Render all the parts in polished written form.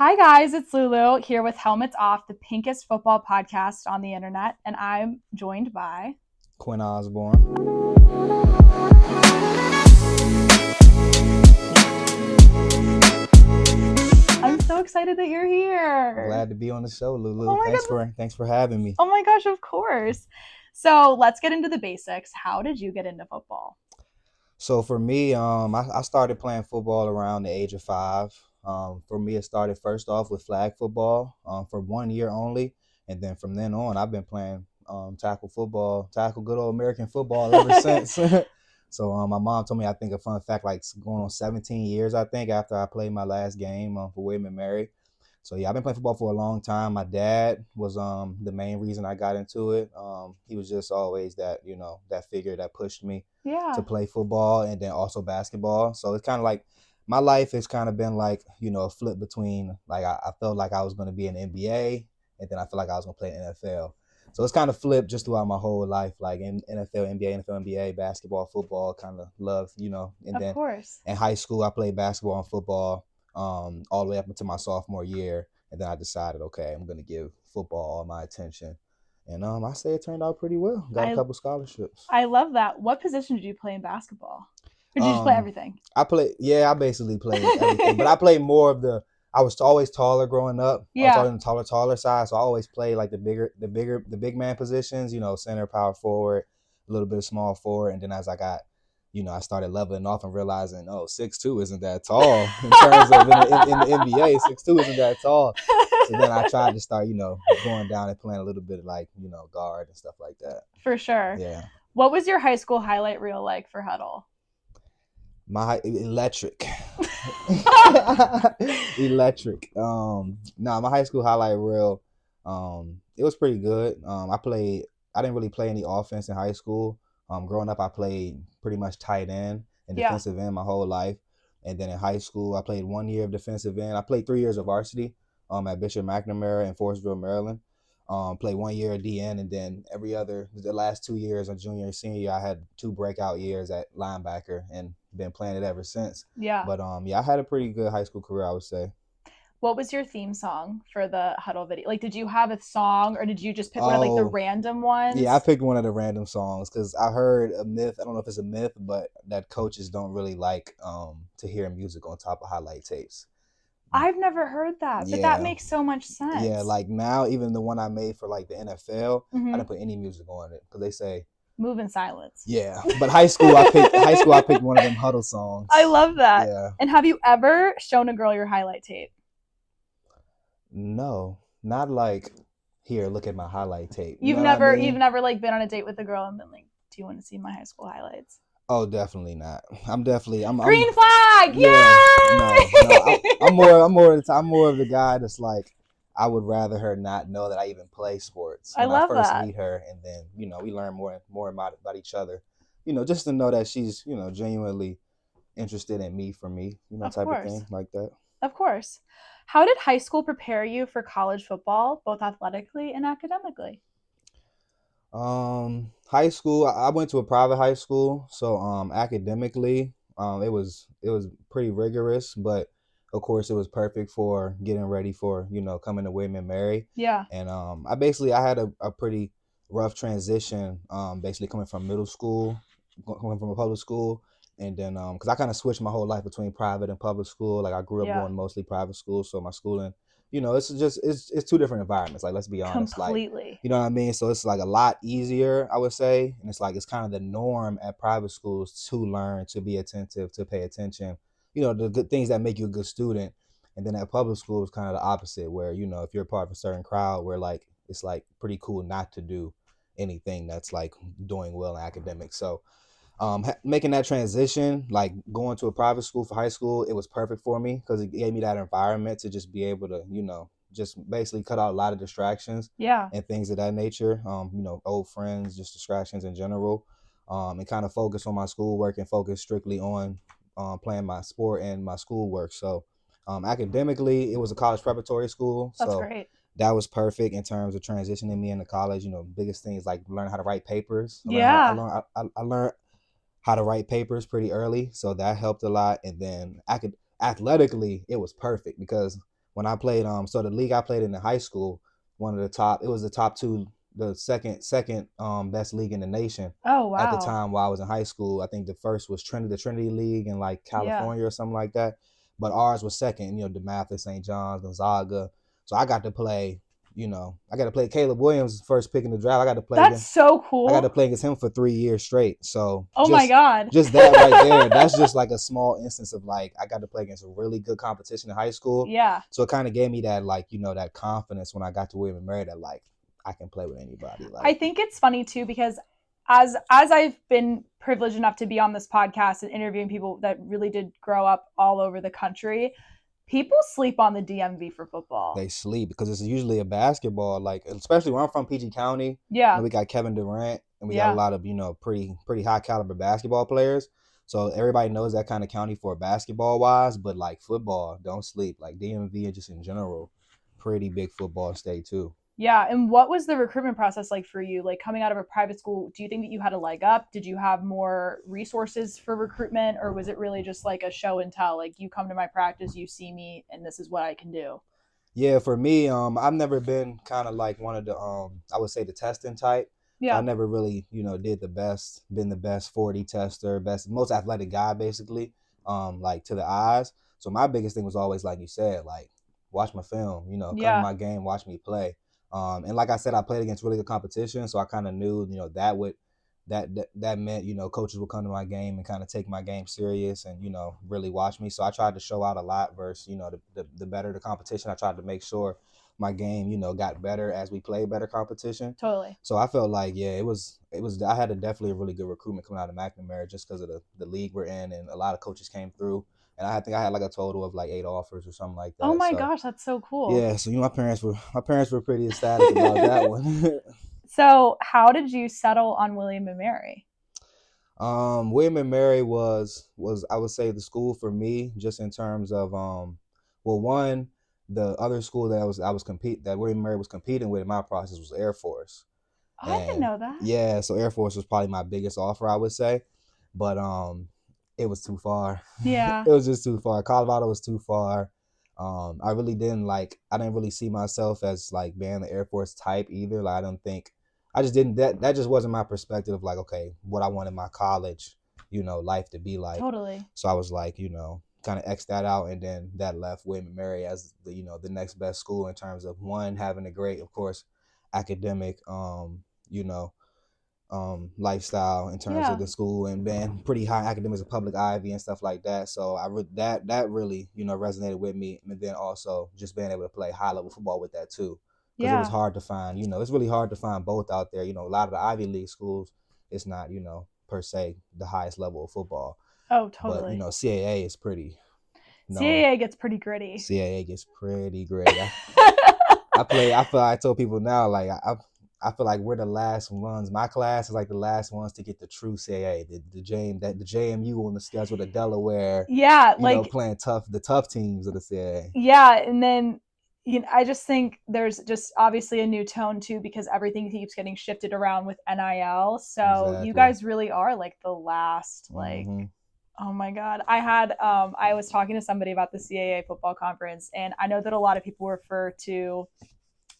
Hi guys, it's Lulu here with Helmets Off, the pinkest football podcast on the internet, and I'm joined by Quinn Osborne. I'm so excited that you're here. Glad to be on the show, Lulu. Oh my Thanks for having me. Oh my gosh, of course. So let's get into the basics. How did you get into football? So for me, I started playing football around the age of 5. For me, it started first off with flag football for 1 year only, and then from then on, I've been playing tackle good old American football ever since. So my mom told me, I think, a fun fact, like going on 17 years, I think, after I played my last game for William and Mary. So yeah, I've been playing football for a long time. My dad was the main reason I got into it. He was just always that figure that pushed me Yeah, to play football and then also basketball. So it's kind of like my life has kind of been like, a flip between like I felt like I was going to be in the NBA and then I feel like I was going to play in NFL. So it's kind of flipped just throughout my whole life, like in NFL, NBA, NFL, NBA, basketball, football, kind of love, and of then course. in high school I played basketball and football all the way up until my sophomore year. And then I decided, okay, I'm going to give football all my attention. And I say it turned out pretty well. Got a I couple scholarships. I love that. What position did you play in basketball? Or did you just play Um, everything? I basically played everything, but I played more of I was always taller growing up. I was Yeah, always on the taller side, so I always played like the big man positions. Center, power forward, a little bit of small forward, and then as I got, I started leveling off and realizing, 6'2" isn't that tall in terms of in the NBA. 6'2" isn't that tall. So then I tried to start, going down and playing a little bit of like, guard and stuff like that. for sure. Yeah. What was your high school highlight reel like for Huddle? My electric. Electric. No, my high school highlight reel, it was pretty good. I didn't really play any offense in high school. Growing up I played pretty much tight end and Yeah, defensive end my whole life. And then in high school I played 1 year of defensive end. I played 3 years of varsity at Bishop McNamara in Forestville, Maryland. Played 1 year at DN, and then the last 2 years of junior and senior year, I had 2 breakout years at linebacker and been playing it ever since. yeah. But yeah, I had a pretty good high school career, I would say. What was your theme song for the Huddle video? Like, did you have a song or did you just pick one of like the Oh, random yeah, I ones? picked one of the random songs because I heard a myth. I don't know if it's a myth, but that coaches don't really like to hear music on top of highlight tapes. I've never heard that, but that Yeah, makes so much yeah, sense. like now even the one I made for like the NFL, I Mm-hmm. didn't put any music on it because they say. Move in silence. Yeah, but high school I picked one of them huddle I songs. love that. Yeah, And have you ever shown a girl your highlight tape? no, not like here. Look at my highlight tape. You You've know what I never you've mean? never like been on a date with a girl and been like, "Do you want to see my high school highlights?" Oh, definitely not. I'm Green flag! yeah. No, no. Yay! I'm more of the guy that's like, I would rather her not know that I even play sports I when I love first that. meet her, and then we learn more about each other. Just to know that she's genuinely interested in me for me, Of type of course. thing like that. Of course. How did high school prepare you for college football, both athletically and academically? High school. I went to a private high school, so academically, it was pretty rigorous, but of course, it was perfect for getting ready for coming to William and Mary, Yeah. and I had a pretty rough transition, basically coming from middle school, coming from a public school, and then because I kind of switched my whole life between private and public school. Like I grew up Yeah. going mostly private school, so my schooling, it's two different environments. Like let's be honest, like. Completely. You know what I mean? So it's like a lot easier, I would say. And it's kind of the norm at private schools to learn, to be attentive, to pay attention, the good things that make you a good student. And then at public school, it's kind of the opposite, where, if you're part of a certain crowd, where like it's like pretty cool not to do anything that's like doing well in academics. So making that transition, like going to a private school for high school, it was perfect for me because it gave me that environment to just be able to, just basically cut out a lot of distractions Yeah. and things of that nature. Old friends, just distractions in general, and kind of focus on my schoolwork and focus strictly on playing my sport and my schoolwork. So academically, it was a college preparatory school, That's so great. that was perfect in terms of transitioning me into college. Biggest things like learn how to write papers. Yeah. I learned how to write papers pretty early, so that helped a lot. And then athletically, it was perfect because when I played, so the league I played in the high school, it was the top two, the second best league in the nation Oh, at the wow. time while I was in high school. I think the first was the Trinity League in like Yeah. California or something like that. But ours was second, DeMatha, St. John's, Gonzaga. So I got to play, I got to play Caleb Williams first pick in the draft. That's so I got to cool. play against him for 3 years straight. So Oh my God. just that right there, that's just like a small instance of like I got to play against a really good competition in high school. Yeah. So it kind of gave me that like, that confidence when I got to William and Mary that like I can play with anybody. I Like think it's funny too because as I've been privileged enough to be on this podcast and interviewing people that really did grow up all over the country, people sleep on the DMV for football. they sleep because it's usually a basketball, like especially where I'm from, PG County. Yeah. We got Kevin Durant and we got a Yeah. lot of, pretty high caliber basketball players. So everybody knows that kind of county for basketball wise, but like football, don't sleep. Like DMV and just in general, pretty big football state too. Yeah. And what was the recruitment process like for you? Like coming out of a private school, do you think that you had a leg up? Did you have more resources for recruitment, or was it really just like a show and tell? Like you come to my practice, you see me, and this is what I can do? Yeah, for me, I've never been kind of like one of the I would say the testing type. So I Yeah. never really, been the best 40 tester, best most athletic guy basically, like to the eyes. So my biggest thing was always like you said, like watch my film, come to Yeah. my game, watch me play. And like I said, I played against really good competition, so I kind of knew, that meant, coaches would come to my game and kind of take my game serious and, really watch me. So I tried to show out a lot versus, the better the competition. I tried to make sure my game, got better as we played better competition. Totally. So I felt like, yeah, I had definitely a really good recruitment coming out of McNamara just because of the league we're in and a lot of coaches came through. And I think I had like a total of like 8 offers or something like Oh that. my So gosh, that's so cool. yeah, so my parents were pretty ecstatic about that one. So, how did you settle on William and Mary? William and Mary was I would say the school for me just in terms of well, one, the other school that William and Mary was competing with in my process was Air Force. Oh, I didn't And know that. yeah, so Air Force was probably my biggest offer, I would say. But it was too far. Yeah, It was just too far. Colorado was too far. I didn't really see myself as like being the Air Force type either. Like I don't think I just didn't that just wasn't my perspective of like, okay, what I wanted my college, life to be like. totally. So I was like, kind of X that out and then that left William and Mary as the next best school in terms of one having a great, of course, academic you know, lifestyle in terms of Yeah, the school and being pretty high academics and public Ivy and stuff like that. So that really resonated with me, and then also just being able to play high level football with that too, because it was yeah. hard to find. It's really hard to find both out there. A lot of the Ivy League schools, it's not per se the highest level of football, Oh, but totally. CAA is pretty known. CAA gets pretty gritty. CAA gets pretty great. I told people now, like I feel like we're the last ones. My class is like the last ones to get the true CAA, the JMU on the schedule, the Delaware, Yeah, like playing the tough teams of the CAA. yeah, and then I just think there's just obviously a new tone too because everything keeps getting shifted around with NIL. So you Exactly. guys really are like the last like Hmm. oh my god. I was talking to somebody about the CAA football conference and I know that a lot of people refer to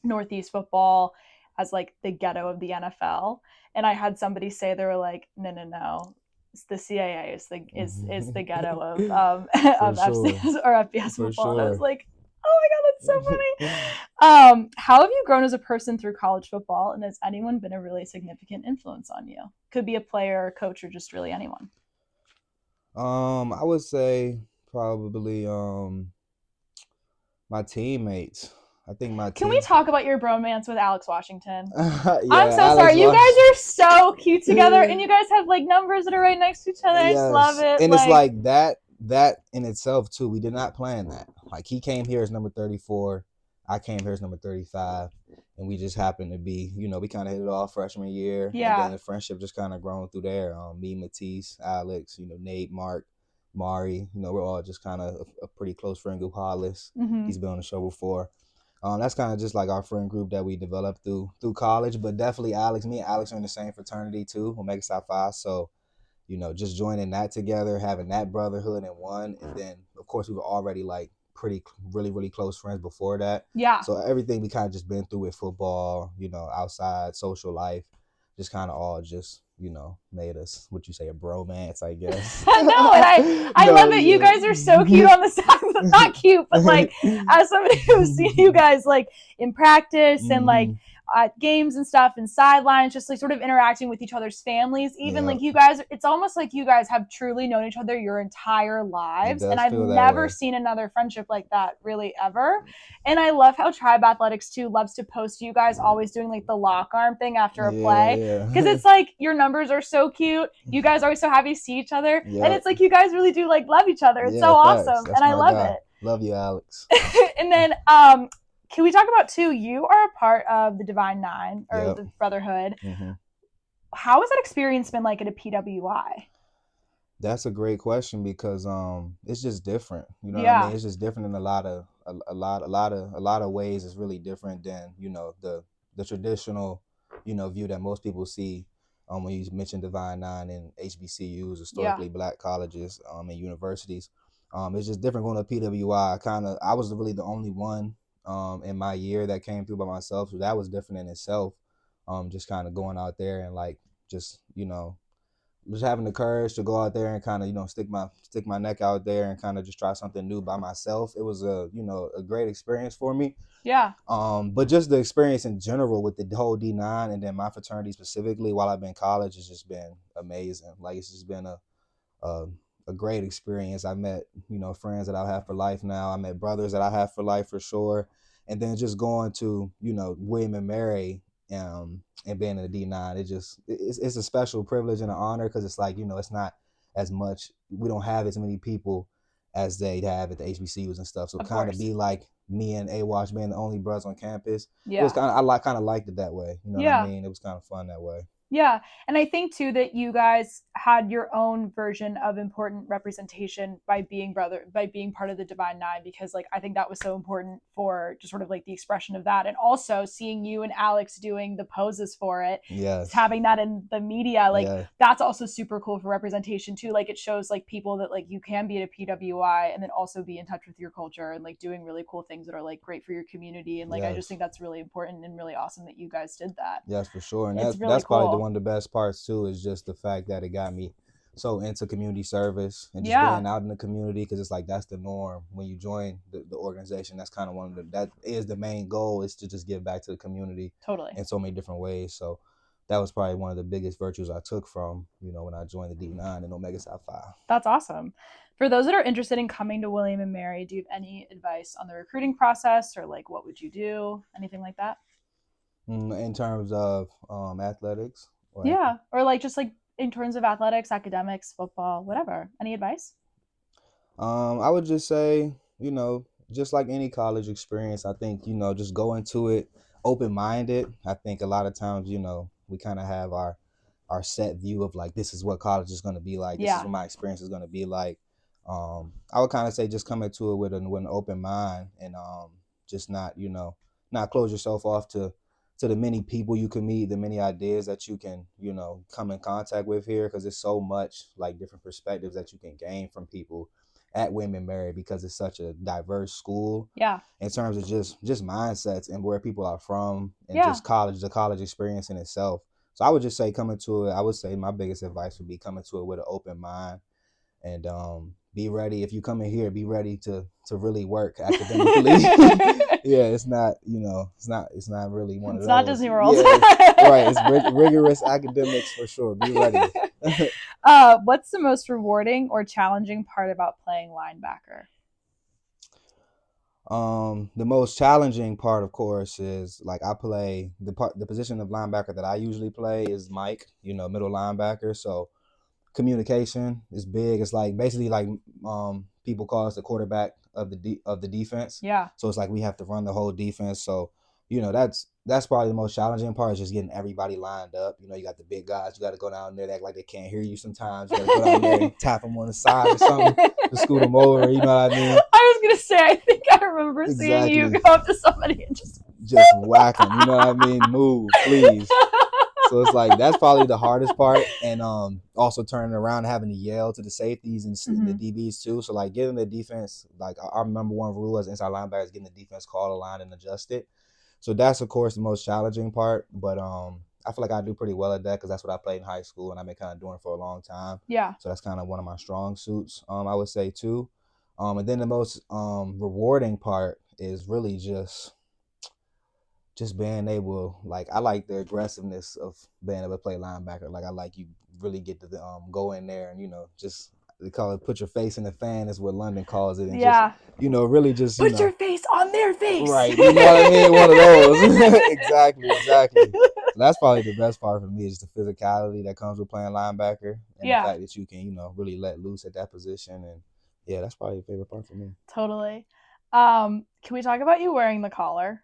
Northeast football as like the ghetto of the NFL. And I had somebody say they were like, no, no, no. It's the CAA is the ghetto of For of sure. FCS or FBS For football. And I was sure. like, oh my god, that's so funny. How have you grown as a person through college football, and has anyone been a really significant influence on you? Could be a player, a coach, or just really anyone. I would say probably my teammates. I think my Can we team. talk about your bromance with Alex Washington? I'm Yeah, so Alex sorry. You was. guys are so cute together, and you guys have like numbers that are right next to each other. I just love Yes, it. and it's Like, like that in itself too. We did not plan that. Like he came here as number 34, I came here as number 35, and we just happened to be, we kind of hit it off freshman year, and then yeah, the friendship just kind of grown through there. Me, Matisse, Alex, Nate, Mark, Mari, we're all just kind of a pretty close friend group. Hollis, mm-hmm. he's been on the show before. That's kind of just like our friend group that we developed through college, but definitely Alex. Me and Alex are in the same fraternity too, Omega Psi Phi. So just joining that together, having that brotherhood in one, and then of course we were already like really close friends before that. Yeah. So everything we kind of just been through with football, outside social life, just kind of all just made us, what you say, a bromance, I guess. No, and I No, love it. You yeah. guys are so cute on the side. Not cute, but like as somebody who's seen you guys like in practice and like at games and stuff and sidelines, just like sort of interacting with each other's families, even like you guys, it's almost like you guys have truly known each other your entire lives. And I've never seen another friendship like that really ever. And I love how Tribe Athletics too loves to post you guys always doing like the lock arm thing after a play, because it's like your numbers are so cute. You guys are always so happy to see each other, and it's like you guys really do like love each other. It's so awesome, and I love it. Love you, Alex. And then can we talk about too, you are a part of the Divine Nine, or the Brotherhood. How has that experience been like at a PWI? That's a great question, because it's just different. You know what I mean? It's just different in a lot of ways. It's really different than the traditional view that most people see when you mention Divine Nine and HBCUs, historically black colleges and universities. It's just different going to PWI. I was really the only one in my year that came through by myself, so that was different in itself. Just kind of going out there and like just having the courage to go out there and kind of stick my neck out there and kind of just try something new by myself. It was a great experience for me. But just the experience in general with the whole D9 and then my fraternity specifically while I've been in college has just been amazing. Like, it's just been a great experience. I met friends that I'll have for life now. I met brothers that I have for life for sure. And then just going to William and Mary and being in the D9, it's a special privilege and an honor, because it's like it's not as much, we don't have as many people as they have at the HBCUs and stuff. So kind of be like me and AWash being the only brothers on campus. It was kind of liked it that way. You know what I mean? It was kind of fun that way. Yeah. And I think too that you guys had your own version of important representation by being part of the Divine Nine, because like I think that was so important for just sort of like the expression of that. And also seeing you and Alex doing the poses for it, having that in the media, like that's also super cool for representation too. Like it shows like people that like you can be at a PWI and then also be in touch with your culture and like doing really cool things that are like great for your community. And like I just think that's really important and really awesome that you guys did that. Yes, for sure. And that's really cool. Probably one of the best parts too is just the fact that it got me so into community service and just being out in the community, because it's like that's the norm when you join the organization. That's kind of that is the main goal, is to just give back to the community in so many different ways. So that was probably one of the biggest virtues I took from when I joined the D9 and Omega Psi Phi. That's awesome. For those that are interested in coming to William and Mary, do you have any advice on the recruiting process, or like what would you do, anything like that? In terms of athletics? Or like just like in terms of athletics, academics, football, whatever. Any advice? I would just say, just like any college experience, I think, just go into it open-minded. I think a lot of times, we kind of have our set view of like, this is what college is going to be like. This is what my experience is going to be like. I would kind of say just come into it with an open mind and just not close yourself off to the many people you can meet, the many ideas that you can, come in contact with here, because there's so much like different perspectives that you can gain from people at William and Mary, because it's such a diverse school. In terms of just mindsets and where people are from and just the college experience in itself. So I would just say coming to it, I would say my biggest advice would be coming to it with an open mind and be ready. If you come in here, be ready to really work academically. It's not, it's not really one of those. It's not Disney World. Right. It's rigorous academics for sure. Be ready. What's the most rewarding or challenging part about playing linebacker? The most challenging part, of course, is like I play the position of linebacker that I usually play is Mike, middle linebacker. So communication is big. It's like basically like people call us the quarterback of the defense. So it's like we have to run the whole defense. So that's probably the most challenging part, is just getting everybody lined up. You got the big guys. You got to go down there and act like they can't hear you sometimes. You got to go down there and tap them on the side or something to scoot them over. You know what I mean? I was gonna say, I think I remember seeing you go up to somebody and just whack them. You know what I mean? Move, please. So it's like that's probably the hardest part, and also turning around and having to yell to the safeties and the DBs too. So like getting the defense, like our number one rule as inside linebackers, getting the defense call the line and adjust it. So that's of course the most challenging part, but I feel like I do pretty well at that because that's what I played in high school and I've been kind of doing for a long time. Yeah. So that's kind of one of my strong suits, I would say too. And then the most rewarding part is really just being able, like, I like the aggressiveness of being able to play linebacker. Like, I like you really get to go in there and, just, they call it put your face in the fan is what London calls it. And yeah. just, really just, put your face on their face. Right. You know what I mean? One of those. Exactly. So that's probably the best part for me is the physicality that comes with playing linebacker and the fact that you can, really let loose at that position. And yeah, that's probably the favorite part for me. Totally. Can we talk about you wearing the collar?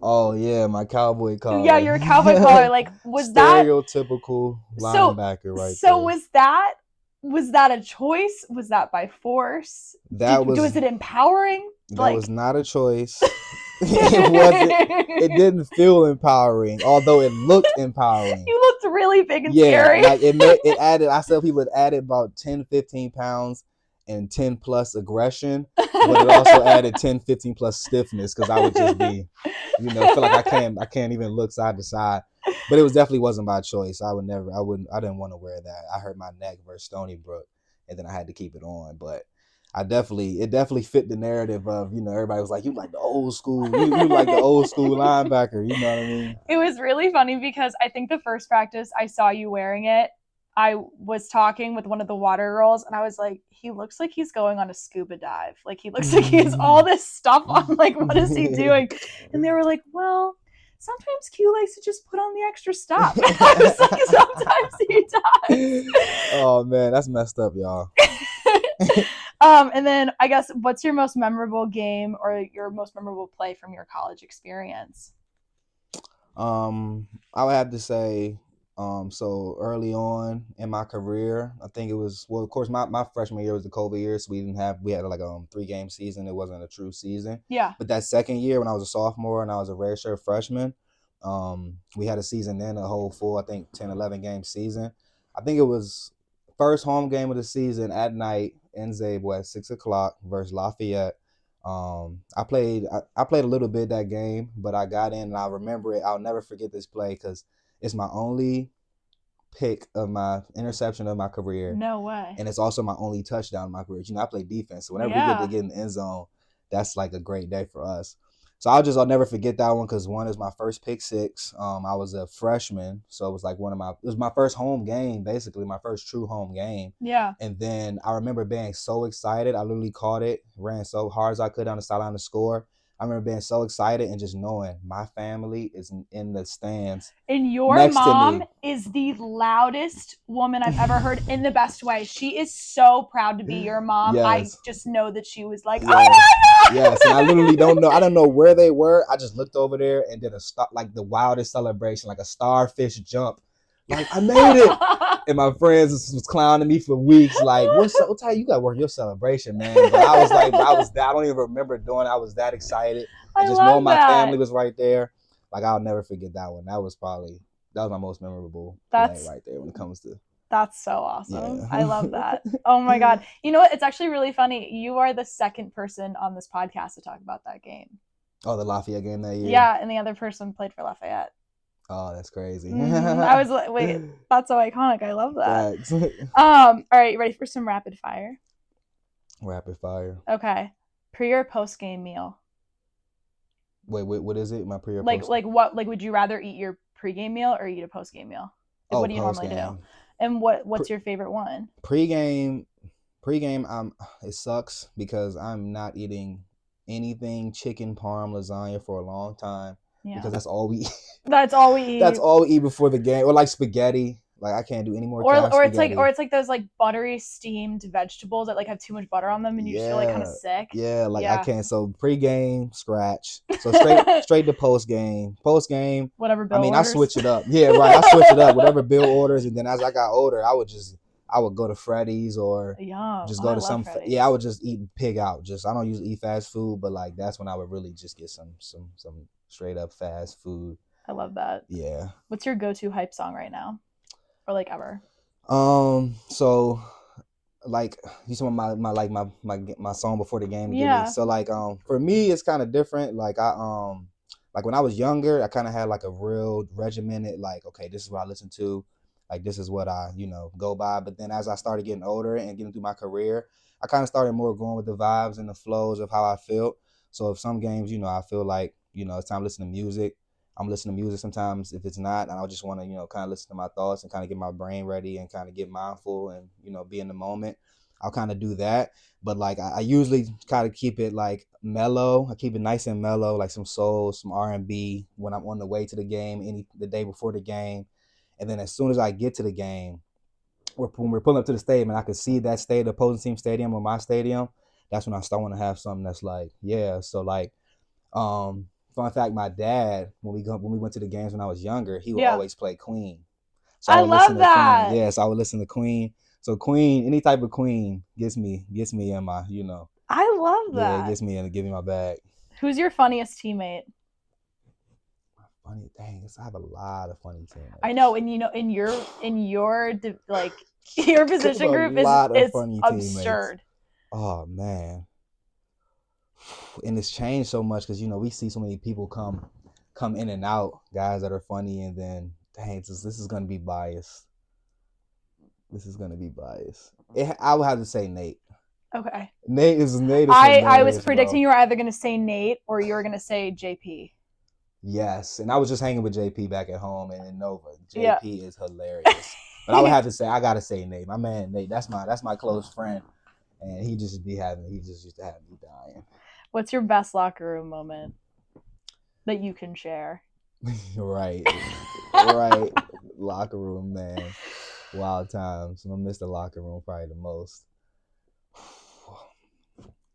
Oh yeah, my cowboy collar. Yeah, your cowboy collar. Like, was that stereotypical linebacker right so there? Was that a choice? Was that by force? Was it empowering? That was not a choice. It didn't feel empowering, although it looked empowering. You looked really big and scary. Like it added, I tell people it added about 10, 15 pounds and 10 plus aggression, but it also added 10, 15 plus stiffness because I would just be, feel like I can't even look side to side. But it definitely wasn't by choice. I didn't want to wear that. I hurt my neck versus Stony Brook, and then I had to keep it on. But it definitely fit the narrative of, everybody was like, you like the old school, you like the old school linebacker, you know what I mean? It was really funny because I think the first practice I saw you wearing it, I was talking with one of the water girls and I was like, he looks like he's going on a scuba dive. Like, he looks like he has all this stuff on. Like, what is he doing? And they were like, well, sometimes Q likes to just put on the extra stuff. I was like, sometimes he does. Oh man, that's messed up, y'all. And then I guess, what's your most memorable game or your most memorable play from your college experience? I would have to say, so early on in my career, I think it was, well, of course, my freshman year was the COVID year, so we had like a 3-game season. It wasn't a true season. Yeah. But that second year when I was a sophomore and I was a redshirt freshman, we had a season then, a whole full, I think, 10, 11 game season. I think it was first home game of the season at night in Zabel at 6:00 versus Lafayette. I played a little bit that game, but I got in and I remember it. I'll never forget this play because it's my only pick of my interception of my career. No way. And it's also my only touchdown in my career. I play defense, so whenever we get in the end zone, that's like a great day for us. So I'll never forget that one because one is my first pick six. I was a freshman, so it was like it was my first home game, basically my first true home game. Yeah. And then I remember being so excited. I literally caught it, ran so hard as I could down the sideline to score. I remember being so excited and just knowing my family is in the stands. And your mom is the loudest woman I've ever heard in the best way. She is so proud to be your mom. Yes. I just know that she was like, yes. Oh my God! Yes, and I literally don't know. I don't know where they were. I just looked over there and did like the wildest celebration, like a starfish jump. Like, I made it. And my friends was clowning me for weeks. Like, what time you got to work your celebration, man? But I was like, I don't even remember doing it. I was that excited. And just knowing my family was right there. Like, I'll never forget that one. That was my most memorable play right there when it comes to. That's so awesome. Yeah. I love that. Oh my God. You know what? It's actually really funny. You are the second person on this podcast to talk about that game. Oh, the Lafayette game that year? Yeah, and the other person played for Lafayette. Oh, that's crazy. I was like, wait, that's so iconic. I love that. Thanks. All right, ready for some rapid fire? Rapid fire. Okay. Pre or post game meal? Wait, what is it? My pre or post? Post? Like what? Like, would you rather eat your pre-game meal or eat a post game meal? Like, what do you normally do? And what's your favorite one? Pre-game, it sucks because I'm not eating anything chicken parm lasagna for a long time. Yeah. Because that's all we eat. That's all we eat. That's all we eat before the game. Or like spaghetti. Like, I can't do any more. Or it's like those like buttery steamed vegetables that like have too much butter on them and you feel like kind of sick. Yeah, like I can't. So pre-game, scratch. So straight to post-game. Post-game. Whatever Bill orders. I switch it up. Yeah, right. I switch it up. Whatever Bill orders, and then as I got older, I would go to Freddy's or just go to some. Freddy's. Yeah, I would just eat pig out. I don't usually eat fast food, but like that's when I would really just get some straight up fast food. I love that. Yeah. What's your go-to hype song right now, or like ever? So like you saw my song before the game give me. Yeah. So like for me it's kind of different. Like when I was younger, I kind of had like a real regimented like, okay, this is what I listen to, like this is what I go by. But then as I started getting older and getting through my career, I kind of started more going with the vibes and the flows of how I felt. So if some games, I feel like it's time to listen to music. I'm listening to music sometimes. If it's not, and I just want to, kind of listen to my thoughts and kind of get my brain ready and kind of get mindful and, be in the moment. I'll kind of do that. But like I usually kind of keep it like mellow. I keep it nice and mellow, like some soul, some R&B when I'm on the way to the game, the day before the game. And then as soon as I get to the game, when we're pulling up to the stadium and I can see that the opposing team stadium or my stadium, that's when I start want to have something that's like, yeah. So like fun fact, my dad, when we went to the games when I was younger, he would Yeah. always play Queen. So I I would listen love to Queen. that. Yes, I would listen to Queen. So Queen, any type of Queen gets me in my, I love yeah, it that. gets me in and give me my bag. Who's your funniest teammate? Funny, dang, I have a lot of funny I know, teammates. and in your like your I have position a group is lot of it's funny teammates. absurd. Oh man, and it's changed so much because we see so many people come in and out, guys that are funny, and then dang, this is gonna be biased. This is gonna be biased. I would have to say Nate. Okay. Nate is I was hilarious, predicting bro. you were either gonna say Nate or you were gonna say JP. Yes, and I was just hanging with JP back at home and in Nova. Yeah. JP is hilarious, but I would have to say I gotta say Nate. My man Nate, that's my close friend, and he just used to have me dying. What's your best locker room moment that you can share? Right, right. Locker room, man. Wild times. I miss the locker room probably the most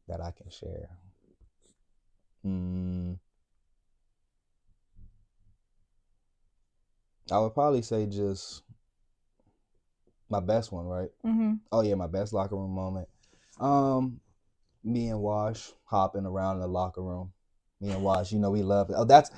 that I can share. Mm, I would probably say just my best one, right? Mm-hmm. Oh yeah, my best locker room moment. Um, Me and Wash hopping around in the locker room. Me and Wash, we love it. Oh, that's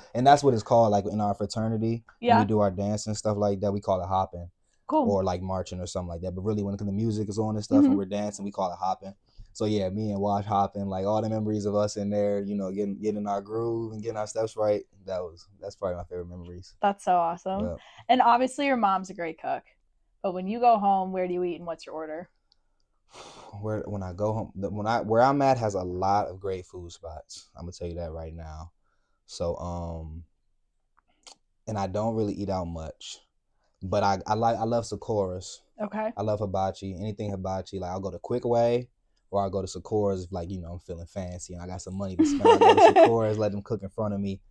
what it's called. Like in our fraternity, when we Yeah. do our dance and stuff like that, we call it hopping Cool. or like marching or something like that. But really, when the music is on and stuff and Mm-hmm. we're dancing, we call it hopping. So yeah, me and Wash hopping, like all the memories of us in there, getting our groove and getting our steps right. That's probably my favorite memories. That's so awesome. Yeah. And obviously your mom's a great cook. But when you go home, where do you eat and what's your order? When I go home, where I'm at has a lot of great food spots. I'm gonna tell you that right now. So and I don't really eat out much, but I love Sakura's. Okay. I love hibachi. Anything hibachi, like I'll go to Quick Way, or I'll go to Sakura's if like I'm feeling fancy and I got some money to spend. I'll go to Sakura's, let them cook in front of me.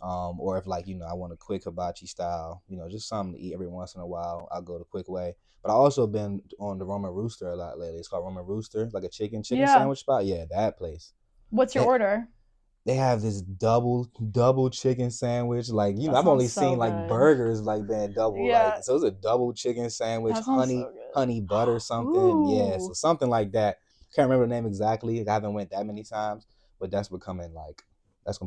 Or if like I want a quick hibachi style, just something to eat every once in a while, I'll go to Quick Way. But I also been on the Roman Rooster a lot lately. It's called Roman Rooster, like a chicken Yeah. sandwich spot. Yeah, that place. What's your They order? they have this double chicken sandwich. Like That I've sounds only so seen like good. burgers like being double. Like Yeah. so, it's a double chicken sandwich, That sounds so honey butter good. something. Yeah, so Ooh. something like that. Can't remember the name exactly. I haven't went that many times, but that's gonna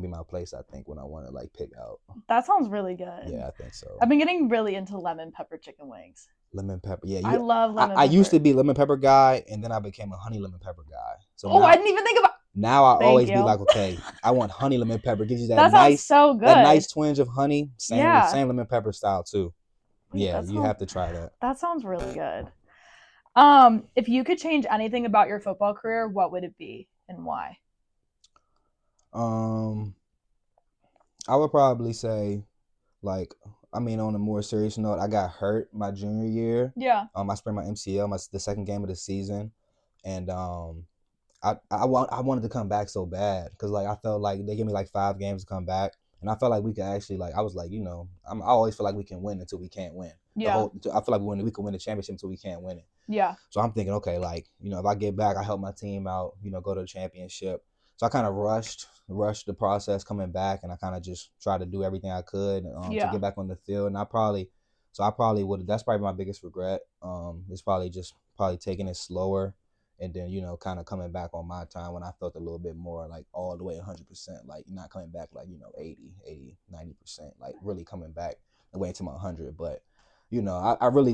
be my place. I think when I want to like pick out. That sounds really good. Yeah, I think so. I've been getting really into lemon pepper chicken wings. Lemon pepper. Yeah, I you. love lemon I used pepper. to be lemon pepper guy, and then I became a honey lemon pepper guy. So Oh, I now didn't even think about. Now I Thank always be you. like, okay, I want honey lemon pepper. Gives you That sounds so that good. nice twinge of honey. Yeah. Same lemon pepper style too. Wait, Yeah, you have to try that. that sounds really good. If you could change anything about your football career, what would it be and why? Um, I would probably say, like, on a more serious note, I got hurt my junior year. Yeah. I sprained my MCL, the second game of the season, and I wanted to come back so bad because like I felt like they gave me like 5 games to come back, and I felt like we could actually like I was like I always feel like we can win until we can't win. Yeah. I feel like we can win the championship until we can't win it. Yeah. So I'm thinking, okay, like if I get back, I help my team out, go to the championship. So I kind of rushed the process coming back, and I kind of just tried to do everything I could to get back on the field. And I probably would. That's probably my biggest regret. Is probably taking it slower and then kind of coming back on my time when I felt a little bit more like all the way 100%, like not coming back like 80, 90%, like really coming back the way to my 100. But I really,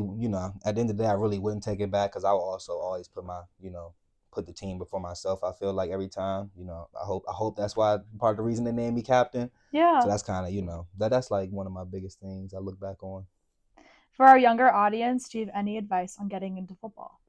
at the end of the day, I really wouldn't take it back because I will also always put the team before myself. I feel like every time, I hope that's why part of the reason they named me captain. Yeah. So that's kind of, that's like one of my biggest things I look back on. For our younger audience, do you have any advice on getting into football?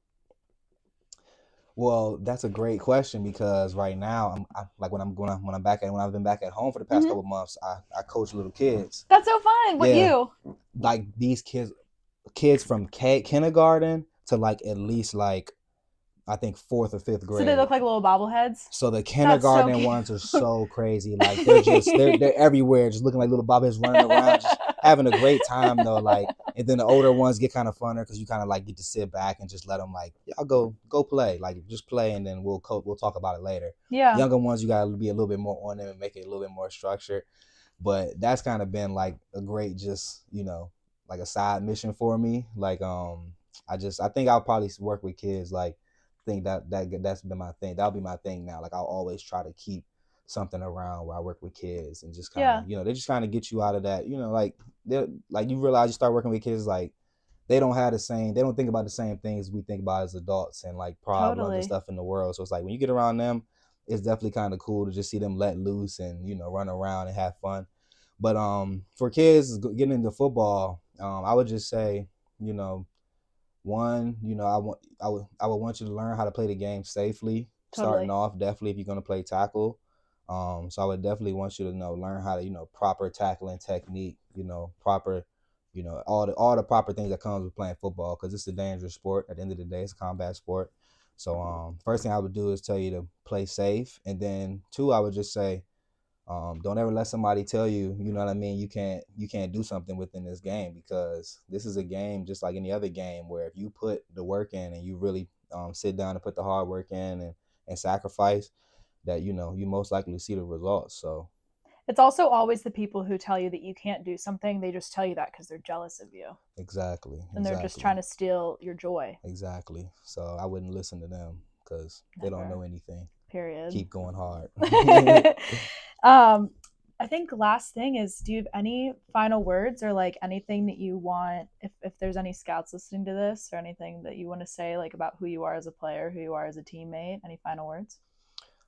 Well, that's a great question because right now, like when I've been back at home for the past couple months, I coach little kids. That's so fun. What Yeah, you? like these kids from kindergarten to like at least like I think fourth or fifth grade. So they look like little bobbleheads. So the kindergarten ones are so crazy. Like they're everywhere, just looking like little bobbleheads running around, just having a great time though. Like, and then the older ones get kind of funner because you kind of like get to sit back and just let them like, y'all go play, like just play, and then we'll talk about it later. Yeah. Younger ones, you gotta be a little bit more on them and make it a little bit more structured. But that's kind of been like a great, just like a side mission for me. Like I think I'll probably work with kids like. Think that's been my thing. That'll be my thing now. Like I'll always try to keep something around where I work with kids and just kind of they just kind of get you out of that. Like they like you realize you start working with kids like they don't think about the same things we think about as adults and like problems and stuff in the world. So it's like when you get around them, it's definitely kind of cool to just see them let loose and run around and have fun. But for kids getting into football, I would just say one, I would want you to learn how to play the game safely. Starting off, definitely if you're gonna play tackle. So I would definitely want you to learn how to proper tackling technique. Proper, all the proper things that comes with playing football because it's a dangerous sport. At the end of the day, it's a combat sport. So first thing I would do is tell you to play safe, and then two, I would just say don't ever let somebody tell you, you know what I mean, you can't do something within this game because this is a game just like any other game where if you put the work in and you really sit down and put the hard work in and sacrifice, that you most likely see the results. So it's also always the people who tell you that you can't do something. They just tell you that because they're jealous of you. Exactly. And they're just trying to steal your joy. Exactly. So I wouldn't listen to them because they don't know anything. Period. Keep going hard. I think last thing is, do you have any final words or like anything that you want, if there's any scouts listening to this or anything that you want to say like about who you are as a player, who you are as a teammate? Any final words?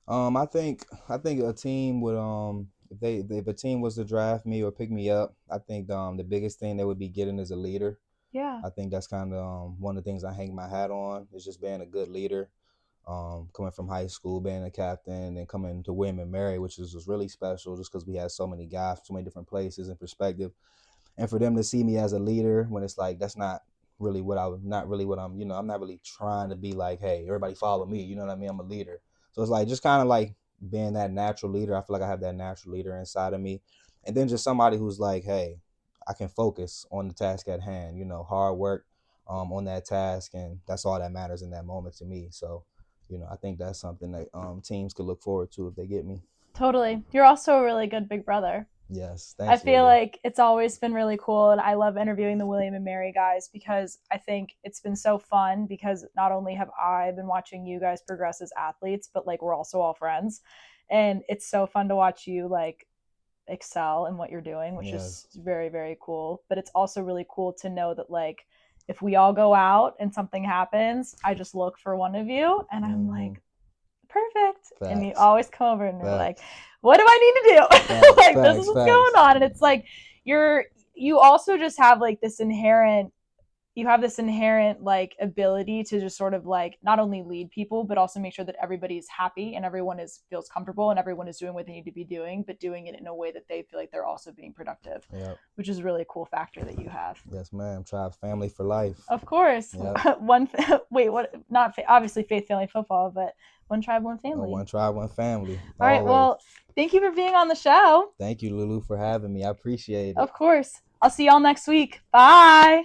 I think a team would if a team was to draft me or pick me up, I think the biggest thing they would be getting is a leader. Yeah. I think that's kind of one of the things I hang my hat on is just being a good leader. Coming from high school, being a captain, and coming to William and Mary, which was really special just because we had so many guys, so many different places and perspective. And for them to see me as a leader when it's like, that's not really what I'm, I'm not really trying to be like, hey, everybody follow me. You know what I mean? I'm a leader. So it's like, just kind of like being that natural leader. I feel like I have that natural leader inside of me. And then just somebody who's like, hey, I can focus on the task at hand, hard work on that task. And that's all that matters in that moment to me. So, I think that's something that teams could look forward to if they get me. Totally. You're also a really good big brother. Yes, thanks. I feel like it's always been really cool, and I love interviewing the William and Mary guys because I think it's been so fun because not only have I been watching you guys progress as athletes, but like we're also all friends, and it's so fun to watch you like excel in what you're doing, which is very, very cool. But it's also really cool to know that like if we all go out and something happens, I just look for one of you and I'm like, perfect. Facts. And you always come over and you're like, what do I need to do? Like, this is what's going on. And it's like, you also just have like this inherent like ability to just sort of like not only lead people, but also make sure that everybody's happy and everyone feels comfortable and everyone is doing what they need to be doing, but doing it in a way that they feel like they're also being productive, which is really a cool factor that you have. Yes, ma'am. Tribe family for life. Of course. Yep. Obviously Faith Family Football, but one tribe, one family. One tribe, one family. All right. Well, thank you for being on the show. Thank you, Lulu, for having me. I appreciate it. Of course. I'll see y'all next week. Bye.